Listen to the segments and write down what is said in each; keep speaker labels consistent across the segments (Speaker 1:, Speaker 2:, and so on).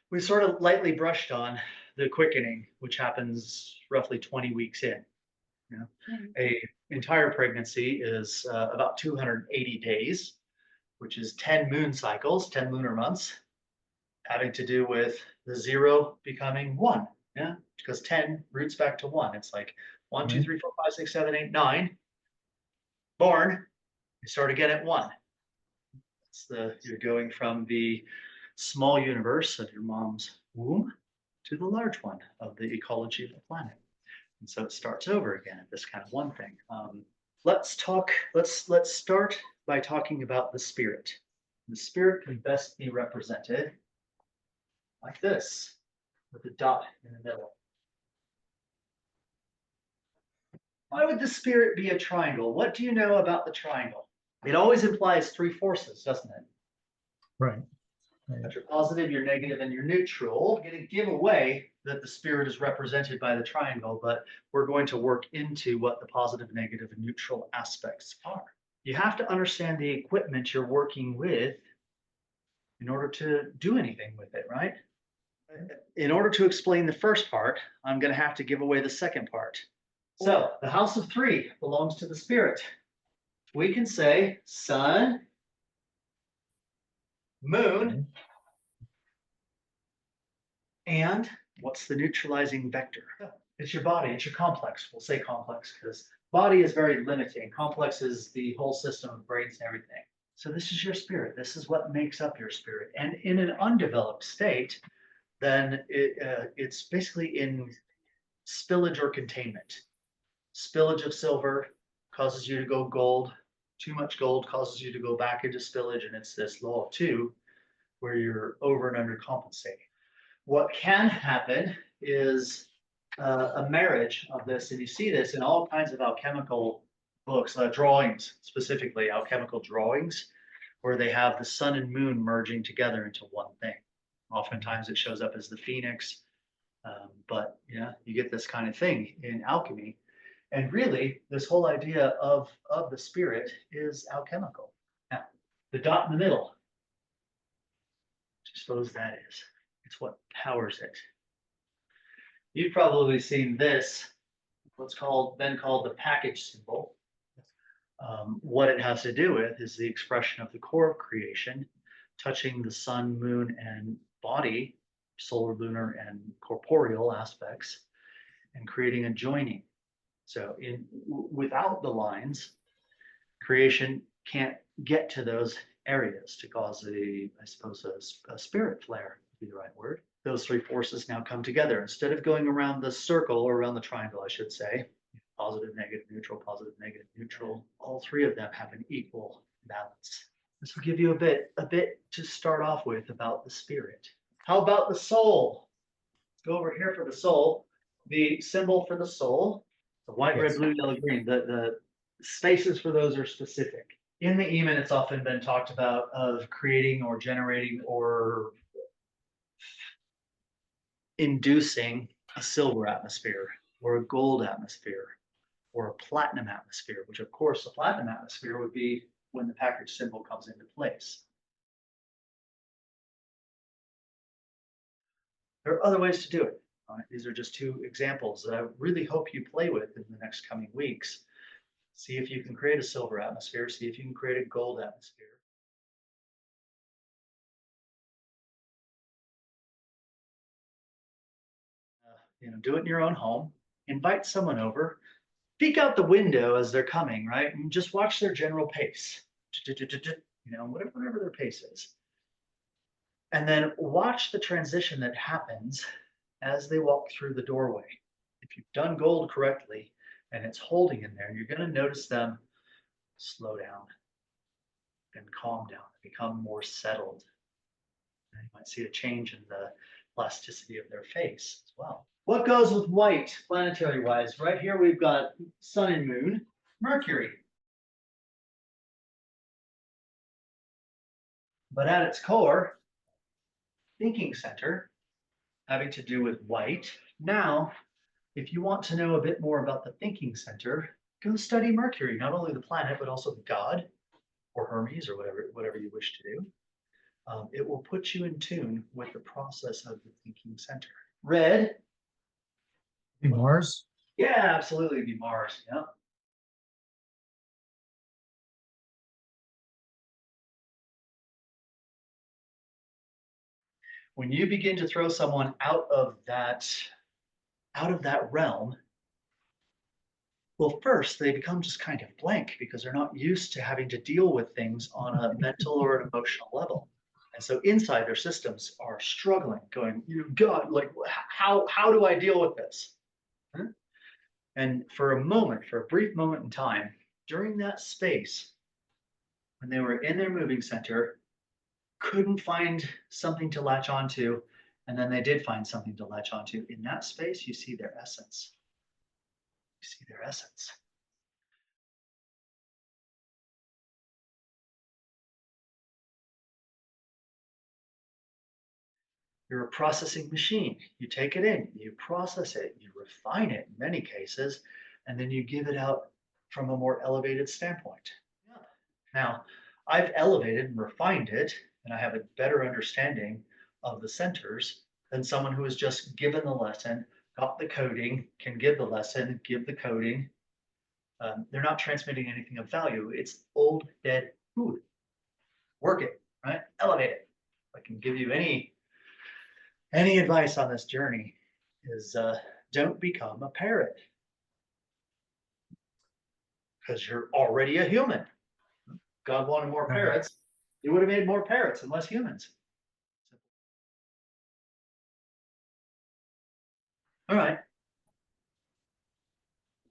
Speaker 1: We sort of lightly brushed on the quickening, which happens roughly 20 weeks in. You know,
Speaker 2: Mhm.
Speaker 1: a entire pregnancy is about 280 days, which is 10 moon cycles, 10 lunar months, having to do with the zero becoming one. Yeah, because 10 roots back to one. It's like one, two,
Speaker 3: Mhm.
Speaker 1: three, four, five, six, seven, eight, nine. Born, you start again at one. You're going from the small universe of your mom's womb to the large one of the ecology of the planet. And so it starts over again at this kind of one thing. Let's talk. Let's start by talking about the spirit. The spirit can best be represented like this, with a dot in the middle. Why would the spirit be a triangle? What do you know about the triangle? It always implies three forces, doesn't it?
Speaker 3: Right.
Speaker 1: That you're positive, you're negative, and you're neutral. I'm going to give away that the spirit is represented by the triangle, but we're going to work into what the positive, negative, and neutral aspects are. You have to understand the equipment you're working with in order to do anything with it, right? In order to explain the first part, I'm going to have to give away the second part. So the house of three belongs to the spirit. We can say sun, moon,
Speaker 3: Mhm.
Speaker 1: and what's the neutralizing vector? It's your body, it's your complex. We'll say complex because body is very limiting. Complex is the whole system of brains and everything. So this is your spirit. This is what makes up your spirit. And in an undeveloped state, then it's basically in spillage or containment. Spillage of silver causes you to go gold. Too much gold causes you to go back into spillage. And it's this law of two where you're over and under compensating. What can happen is a marriage of this, and you see this in all kinds of alchemical books, drawings, specifically alchemical drawings, where they have the sun and moon merging together into one thing. Oftentimes it shows up as the phoenix, but yeah, you get this kind of thing in alchemy. And really, this whole idea of the spirit is alchemical. Now, the dot in the middle, what do you suppose that is? It's what powers it. You've probably seen this, what's called the package symbol. What it has to do with is the expression of the core of creation, touching the sun, moon, and body, solar, lunar, and corporeal aspects, and creating a joining. So, without the lines, creation can't get to those areas to cause I suppose, a spirit flare would be the right word. Those three forces now come together. Instead of going around the circle, or around the triangle, I should say, positive, negative, neutral, all three of them have an equal balance. This will give you a bit to start off with about the spirit. How about the soul? Let's go over here for the soul. The symbol for the soul, the white, red,
Speaker 3: Yes.
Speaker 1: blue, yellow, green. The spaces for those are specific. In the Eman, it's often been talked about of creating or generating or inducing a silver atmosphere or a gold atmosphere or a platinum atmosphere, which of course the platinum atmosphere would be when the package symbol comes into place. There are other ways to do it. These are just two examples that I really hope you play with in the next coming weeks. See if you can create a silver atmosphere, see if you can create a gold atmosphere. Do it in your own home. Invite someone over. Peek out the window as they're coming, right? And just watch their general pace. Whatever their pace is. And then watch the transition that happens as they walk through the doorway. If you've done gold correctly and it's holding in there, you're going to notice them slow down and calm down, become more settled. And you might see a change in the plasticity of their face as well. What goes with white, planetary wise? Right here we've got sun and moon, Mercury. But at its core, thinking center, having to do with white. Now, if you want to know a bit more about the thinking center, go study Mercury, not only the planet, but also the god or Hermes or whatever you wish to do. it will put you in tune with the process of the thinking center. Red.
Speaker 2: Mars?
Speaker 1: Yeah, absolutely be Mars. Yeah. When you begin to throw someone out of that realm, well, first they become just kind of blank because they're not used to having to deal with things on a mental or an emotional level. And so inside their systems are struggling, going, you God, like how do I deal with this? Huh? And for a moment, for a brief moment in time, during that space, when they were in their moving center, couldn't find something to latch onto, and then they did find something to latch onto. In that space, you see their essence. You see their essence. You're a processing machine. You take it in, you process it, you refine it in many cases, and then you give it out from a more elevated standpoint. Yeah. Now, I've elevated and refined it, and I have a better understanding of the centers than someone who has just given the lesson, got the coding, can give the lesson, give the coding. They're not transmitting anything of value. It's old, dead food. Work it, right? Elevate it. If I can give you any advice on this journey is don't become a parrot because you're already a human. God wanted more parrots. He would have made more parrots and less humans. All right.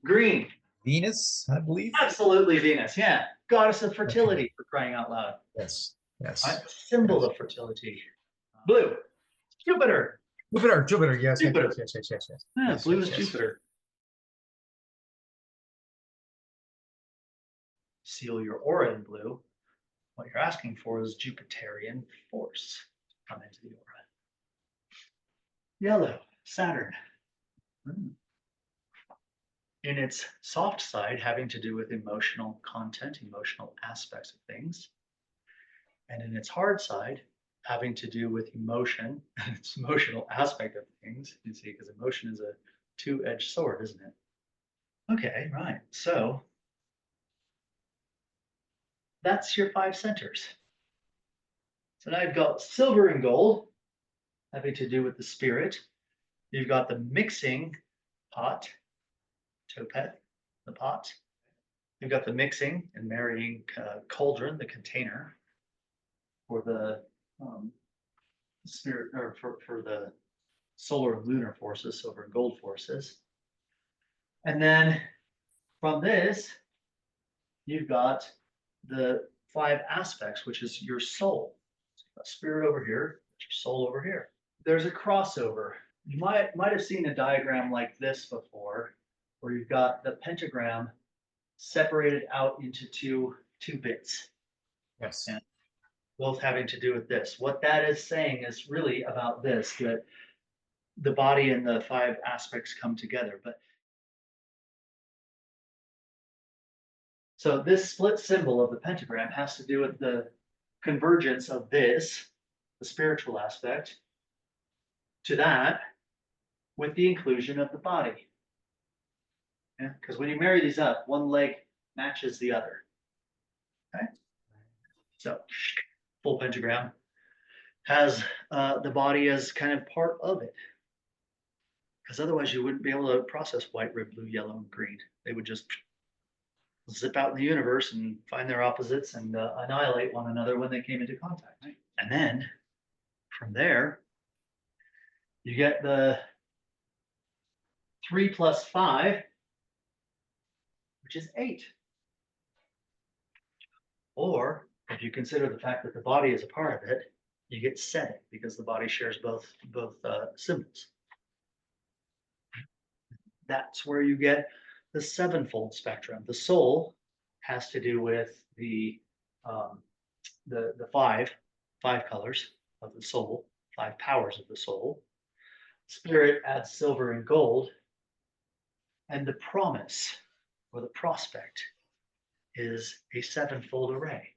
Speaker 1: Green.
Speaker 2: Venus, I believe.
Speaker 1: Absolutely Venus. Yeah. Goddess of fertility, for crying out loud.
Speaker 2: Yes. Yes.
Speaker 1: Right? Symbol of fertility. Blue. Jupiter.
Speaker 2: Jupiter. Yes.
Speaker 1: Jupiter.
Speaker 2: Yes.
Speaker 1: Yeah,
Speaker 2: Yes,
Speaker 1: blue
Speaker 2: yes,
Speaker 1: is
Speaker 2: yes.
Speaker 1: Jupiter. Seal your aura in blue. What you're asking for is Jupiterian force to come into the aura. Yellow, Saturn. In its soft side, having to do with emotional content, emotional aspects of things. And in its hard side, having to do with emotion and its emotional aspect of things. You see, because emotion is a two-edged sword, isn't it? Okay, right. So that's your 5 centers. So now you've got silver and gold, having to do with the spirit. You've got the mixing pot, Topet, the pot. You've got the mixing and marrying cauldron, the container for the spirit or for the solar and lunar forces, silver and gold forces. And then from this, you've got the 5 aspects, which is your soul. So you've got spirit over here, your soul over here. There's a crossover. You might have seen a diagram like this before, where you've got the pentagram separated out into two bits.
Speaker 2: Yes.
Speaker 1: And both having to do with this. What that is saying is really about this, that the body and the 5 aspects come together. But so this split symbol of the pentagram has to do with the convergence of this, the spiritual aspect, to that, with the inclusion of the body. Yeah, because when you marry these up, one leg matches the other. Okay, so full pentagram has the body as kind of part of it, because otherwise you wouldn't be able to process white, red, blue, yellow, and green. They would just zip out in the universe and find their opposites and annihilate one another when they came into contact. Right? And then from there, you get the 3 plus 5, which is 8. Or if you consider the fact that the body is a part of it, you get 7 because the body shares both symbols. That's where you get the 7-fold spectrum. The soul has to do with the 5 colors of the soul, 5 powers of the soul. Spirit adds silver and gold, and the promise or the prospect is a 7-fold array.